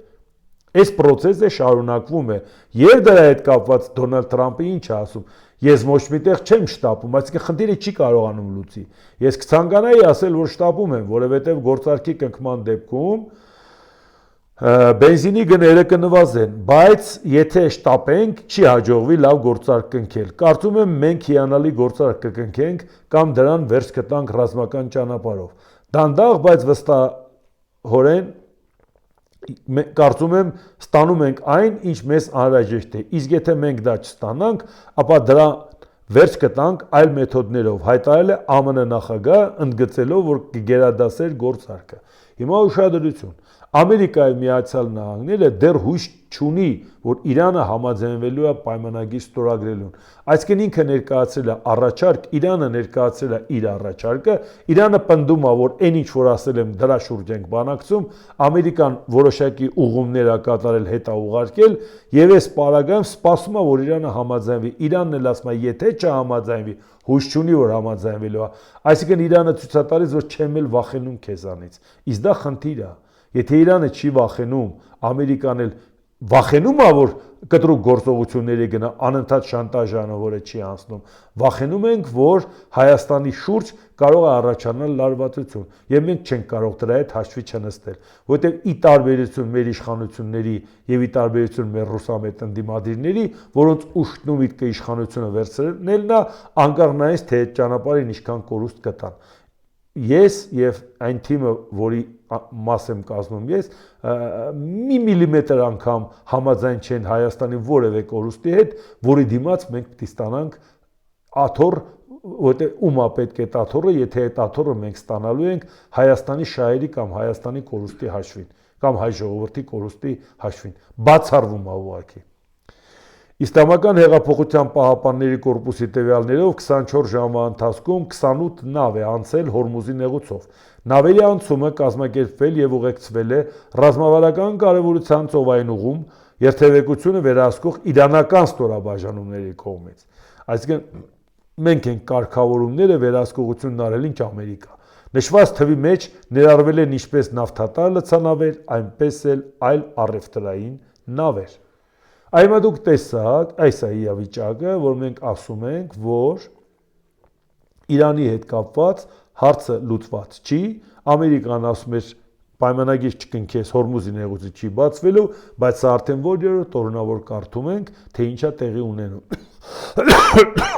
Այս process-ը շարունակվում է։ Եվ դրա հետ կապված Դոնալդ Թրամփը ինչ է ասում։ Ես ոչ միտեղ չեմ շտապում, այսինքն խնդիրը չի կարողանում լուծի։ Ես կցանկանայի ասել, որ շտապում եմ, որովհետև գործարքի կնքման դեպքում բենզինի գները կնվազեն, բայց եթե շտապենք, չի հաջողվի լավ գործարք կնքել։ Կարծում եմ մենք հիանալի գործարք կկնքենք կամ դրան վերջ կտանք ռազմական ճանապարհով։ Դանդաղ, բայց վստահորեն կարծում եմ ստանում ենք այն, ինչ մեզ անհրաժեշտ է։ Իսկ եթե մենք դա չստանանք, ապա դրա վերջ կտանք այլ մեթոդներով, հայտարարել է ԱՄՆ նախագահը, ընդգծելով, որ կգերադասեր գործարքը։ Հիմա ուշադրություն։ Ամերիկայի Միացյալ Նահանգները դեռ հույս չունի, որ Իրանը համաձայնվելու է պայմանագիր ստորագրելուն։ Այսինքն ինքը ներկայացրել է առաջարկ, Իրանը ներկայացրել է իր առաջարկը, Իրանը պնդում է, որ այն ինչ որ ասել եմ դրա շուրջ ենք բանակցում, Ամերիկան որոշակի ուղումներ է կատարել, հետ է ուղարկել, եւ այս պարագայում սպասում է, որ Իրանը համաձայնվի։ Իրանն էլ ասում է, եթե չհամաձայնվի, հույս չունի, որ համաձայնվելու է։ Այսինքն Իրանը ցույց է տալիս, որ չեմ էլ վախենում քեզանից։ Իսկ դա խնդիր է։ Եթե Իրանը չի վախենում, Ամերիկան էլ վախենում է, որ կտրուկ գործողությունների գնա, անընդհատ շանտաժանը, որը չի անցնում, վախենում ենք, որ Հայաստանի շուրջ կարող է առաջանալ լարվածություն, եւ մենք չենք կարող դրա հետ հաշվի չնստել, որովհետեւ ի տարբերություն մեր իշխանությունների եւ ի տարբերություն մեր ռուսամետ ընդդիմադիրների, որոնց ուշքն ու միտքը իշխանությունը վերցնելն է, անկախ նայած թե այդ ճանապարհին ինչքան կորուստ կտան։ Ես եւ այն թիմը, որի մաս եմ կազմում ես, մի միլիմետր անգամ համաձայն չեն Հայաստանի որևէ կորուստի հետ, որի դիմաց մենք պիտի ստանանք աթոռ, որտեղ ումա պետք է աթոռը, եթե այդ աթոռը մենք ստանալու ենք Հայաստանի շահերի կամ Հայաստանի կորուստի հաշվին, կամ հայ ժողովրդի կորուստի հաշվին, բացառվում է ուղղակի։ Իսլամական հեղափոխության պահապանների կորպուսի տվյալներով 24 ժամվա ընթացքում 28 նավ է անցել Հորմուզի նեղուցով։ Նավերի անցումը կազմակերպվել եւ ուղեկցվել է ռազմավարական կարևորության ծովային ուղում երթևեկությունը վերահսկող իրանական ստորաբաժանումների կողմից։ Այսինքն մենք ենք կարգավորումները վերահսկողությունն արել ինչ Ամերիկա։ Նշված թվի մեջ ներառվել են ինչպես նավթատար լցանավեր, այնպես էլ այլ առևտրային նավեր։ Այմա դուք տեսաք, այս է իրավիճակը, որ մենք ասում ենք, որ Իրանի հետ կապված հարցը լուծված չի, Ամերիկան ասում էր պայմանագիր չկնքես Հորմուզի նեղուցը չի բացվելու, բայց սա արդեն որ երրորդ օրն է, որ կարդում ենք, թե ինչա տեղի ունենում։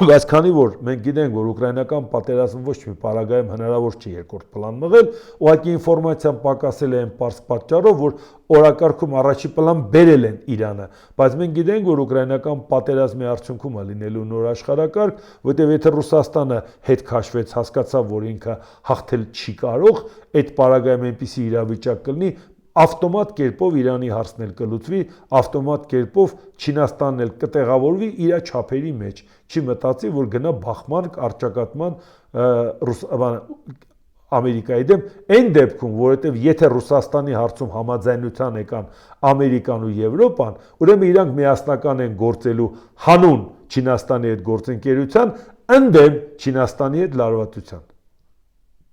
Բայց քանի որ մենք գիտենք, որ ուկրաինական պատերազմը ոչ մի պարագայում հնարավոր չի երկրորդ պլան մղել, ուղղակի ինֆորմացիան պակասել է այն պարզ պատճառով, որ օրակարգում առաջի պլան բերել են Իրանը, բայց մենք գիտենք, որ ուկրաինական պատերազմի արդյունքում է լինելու նոր աշխարհակարգ, որտեղ եթե Ռուսաստանը հետ քաշվեց, հասկացավ, որ ինքը հաղթել չի կարող, այդ պարագայում այնպիսի իրավիճակ կլինի, ավտոմատ կերպով Իրանի հարցն էլ կլուծվի, ավտոմատ կերպով Չինաստանն էլ կտեղավորվի իր չափերի մեջ, չի մտածի, որ գնա բախման, առճակատման Ամերիկայի դեմ, այն դեպքում, որովհետև եթե Ռուսաստանի հարցում համաձայնության եկան Ամերիկան ու Եվրոպան, ուրեմն իրանք միասնական են գործելու հանուն Չինաստանի հետ գործընկերության, ընդդեմ Չինաստանի հետ լարվածության։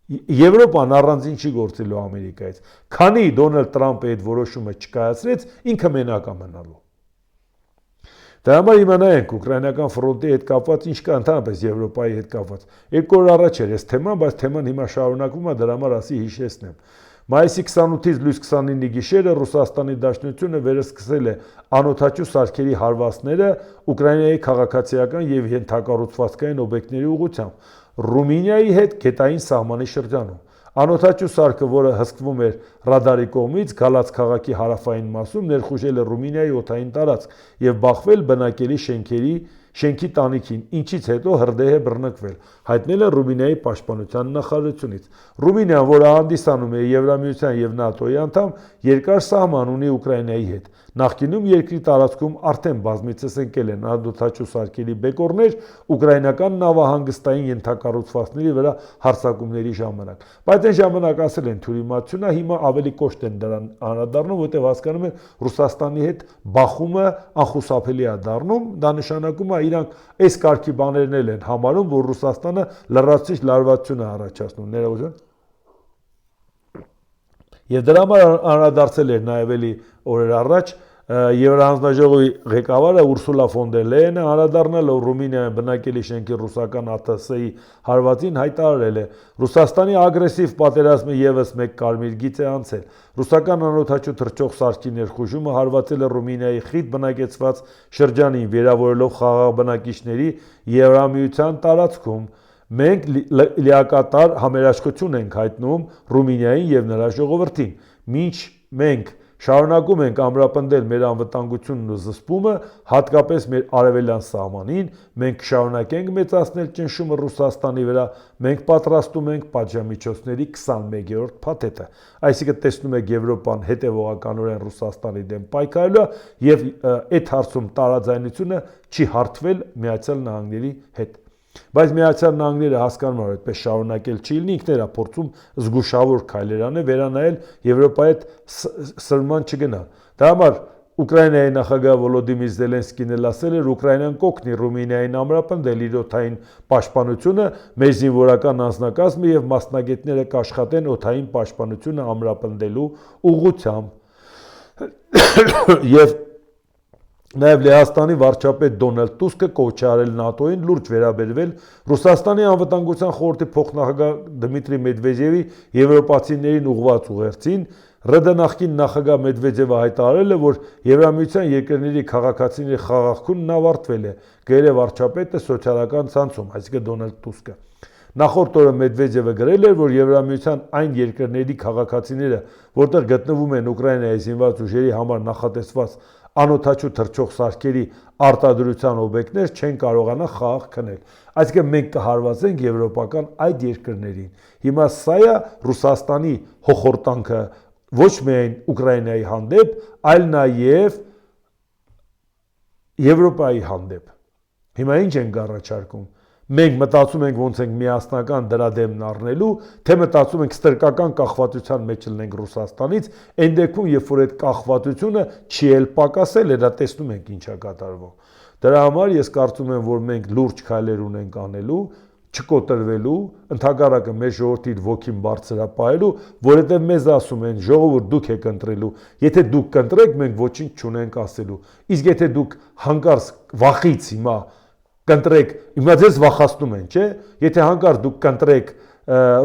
Եվրոպան առանձին չի գործելու Ամերիկայից։ Քանի Դոնալդ Թրամփը այդ որոշումը չկայացրեց, ինքը մենակ է մնալու։ Դրա համար իմանայինք ուկրաինական ֆրոնտի հետ կապված ինչ կա ընդհանրապես Եվրոպայի հետ կապված։ 2 օր առաջ էր այս թեման, բայց թեման հիմա շարունակվում է, դրա համար ասի հիշեցնեմ։ Մայիսի 28-ից լույս 29-ի գիշերը Ռուսաստանի Դաշնությունը վերսկսել է անօդաչու սարքերի հարվածները Ուկրաինայի քաղաքացիական եւ ենթակառուցվածքային օբյեկտների ուղղությամբ Ռումինիայի հետ գետային սահմանի շրջանում։ Անօդաչու սարքը, որը հսկվում էր ռադարի կողմից Գալաց քաղաքի հարավային մասում, ներխուժել է Ռումինիայի օդային տարածք եւ բախվել բնակելի շենքի տանիքին, ինչից հետո հրդեհ է բռնկվել, հայտնել է Ռումինիայի պաշտպանության նախարարությունից։ Ռումինիան, որը հանդիսանում է Եվրամիության եւ ՆԱՏՕ-ի անդամ, երկար սահման ունի Ուկրաինայի հետ։ Նախկինում երկրի տարածքում արդեն բազմիցս ընկել են անօդաչու սարքերի բեկորներ ուկրաինական նավահանգստային ենթակառուցվածքների վրա հարձակումների ժամանակ։ Բայց այն ժամանակ ասել են թյուրիմացությունա, հիմա ավելի կոշտ են դրան անդրադառնում, որտեղ հասկանում են Ռուսաստանի հետ բախումը անխուսափելի է դառնում, դա նշանակում է իրանք այս կարգի բաներն են համարում, որ Ռուսաստանը լրացուցիչ լարվածություն է առաջացնում, ներողություն։ Եվ դրա համար անդրադարձել էր նաև էլի օրեր առաջ Եվրահանձնաժողովի ղեկավարը Ուրսուլա ֆոն դեր Լեյենը անդրադառնալով Ռումինիայի բնակելի շենքի ռուսական ԱԹՍ-ի հարվածին հայտարարել է. Ռուսաստանի ագրեսիվ պատերազմը եւս մեկ կարմիր գիծ է անցել։ Ռուսական անօդաչու թռչող սարքի ներխուժումը հարվածել է Ռումինիայի խիտ բնակեցված շրջանին, վերավորելով խաղաղ բնակիչների Եվրամիության տարածքում։ Մենք լիակատար համերաշխություն ենք հայտնում Ռումինիային եւ նրա ժողովրդին։ Մինչ մենք շարունակում ենք ամրապնդել մեր անվտանգությունն ու զսպումը, հատկապես մեր արևելյան սահմանին, մենք կշարունակենք մեծացնել ճնշումը Ռուսաստանի վրա, մենք պատրաստում ենք պատժամիջոցների 21-րդ փաթեթը։ Այսինքն տեսնում եք Եվրոպան հետևողականորեն Ռուսաստանի դեմ պայքարելու եւ այդ հարցում տարաձայնությունը չի հարթվել Միացյալ Նահանգների հետ։ Բայց Միացյալ Նահանգները հասկանում են, որ այդպես շարունակել չի լինի, ինքներն է փորձում զգուշավոր քայլեր անել, վերանայել Եվրոպայի հետ սրման չգնալ։ Դա համար Ուկրաինայի նախագահ Վոլոդիմիր Զելենսկին էլ ասել էր, Ուկրաինան կօգնի Ռումինիային ամրապնդել իր օդային պաշտպանությունը, մեր զինվորական անձնակազմը եւ մասնագետները կաշխատեն օդային պաշտպանությունը ամրապնդելու ուղղությամբ։ Եվ Նաև Լեհաստանի վարչապետ Դոնալդ Տուսկը կոչ է արել ՆԱՏՕ-ին լուրջ վերաբերվել Ռուսաստանի անվտանգության խորհրդի փոխնախագահ Դմիտրի Մեդվեդևի եվրոպացիներին ուղղված ուղերձին, ՌԴ նախկին նախագահ Մեդվեդևը հայտարարել է, որ Եվրամիության երկրների քաղաքացիների խաղաղությունն ավարտվել է, գրել է վարչապետը սոցիալական ցանցում, այսինքն Դոնալդ Տուսկը։ Նախորդ օրը Մեդվեդևը գրել էր, որ Եվրամիության այն երկրների քաղաքացիները, որտեղ գտնվում են Ուկրաինայի զինված ուժերի համար նախատեսված անօդաչու թռչող սարքերի արտադրության օբյեկտներ չեն կարողանա խաղաղ քնել։ Այսինքն մենք կհարվածենք եվրոպական այդ երկրներին։ Հիմա սա է Ռուսաստանի հոխորտանքը ոչ միայն Ուկրաինայի հանդեպ, այլ նաև Եվրոպայի հանդեպ։ Հիմա ինչ ենք առաջարկում։ Մենք մտածում ենք ոնց ենք միասնական դրա դեմն առնելու, թե մտածում ենք ստրկական կախվածության մեջ լինենք Ռուսաստանից, այն դեպքում, երբ որ այդ կախվածությունը չի էլ պակասել, դա տեսնում ենք ինչ է կատարվում։ Դրա համար ես կարծում եմ, որ մենք լուրջ քայլեր ունենք անելու, չկոտրվելու, ընդհակառակը մեր ժողովրդի ոգին բարձրապահելու, որովհետև մեզ ասում են ժողովուրդ դուք եք ընտրելու, եթե դուք կընտրեք, մենք ոչինչ չունենք ասելու։ Իսկ եթե դուք հանկարծ վախից հիմա կընտրեք, հիմա ձեզ վախացնում են, չէ՞։ Եթե հանկարծ դուք կընտրեք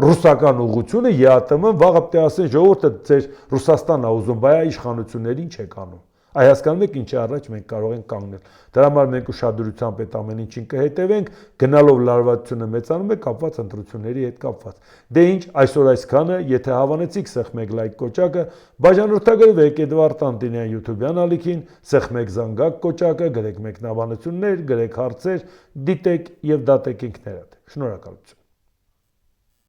ռուսական ուղղությունը, ԵԱՏՄ վաղը պետք է ասեն ժողովուրդը ձեր Ռուսաստանն է ուզում, բայ իշխանություններին չեք անում։ Այ հասկանում եք ինչի առաջ մենք կարող ենք կանգնել։ Դրա համար մենք ուշադրությամբ այդ ամեն ինչին կհետևենք, գնալով լարվածությունը մեծանում է կապված ընտրությունների հետ կապված։ Դե ինչ, այսօր այսքանը, եթե հավանեցիք, սեղմեք լայք կոճակը, բաժանորդագրվեք Էդվարդ Անտինյան YouTube-յան ալիքին, սեղմեք զանգակ կոճակը, գրեք մեկնաբանություններ, գրեք հարցեր, դիտեք եւ դատեք ինքներդ։ Շնորհակալություն։